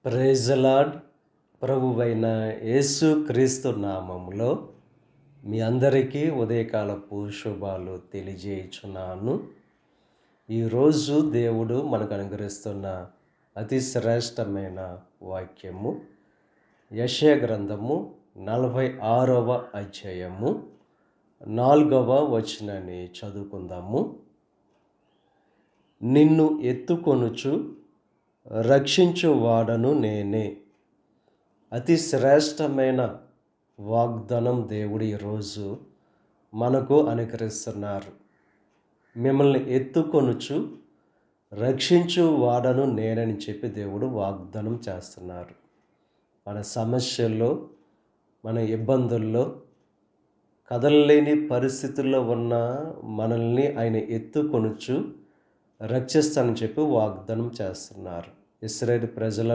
Praise the lord. ప్రభువైన యేసు క్రీస్తు నామములో మీ అందరికీ ఉదయకాలపు శుభాలు తెలియజేయుచున్నాను. ఈరోజు దేవుడు మనకు అనుగ్రహిస్తున్న అతి శ్రేష్టమైన వాక్యము యెషయా గ్రంథము 46వ అధ్యాయము 4వ వచనాన్ని చదువుకుందాము. నిన్ను ఎత్తుకొనుచు రక్షించువాడను నేనే. అతి శ్రేష్టమైన వాగ్దానం దేవుడు ఈరోజు మనకు అనుగ్రహిస్తున్నారు. మిమ్మల్ని ఎత్తుకొనుచు రక్షించువాడను నేనని చెప్పి దేవుడు వాగ్దానం చేస్తున్నారు. మన సమస్యల్లో, మన ఇబ్బందుల్లో, కదలలేని పరిస్థితుల్లో ఉన్న మనల్ని ఆయన ఎత్తుకొనుచు రక్షిస్తానని చెప్పి వాగ్దానం చేస్తున్నారు. ఇశ్రాయేలు ప్రజల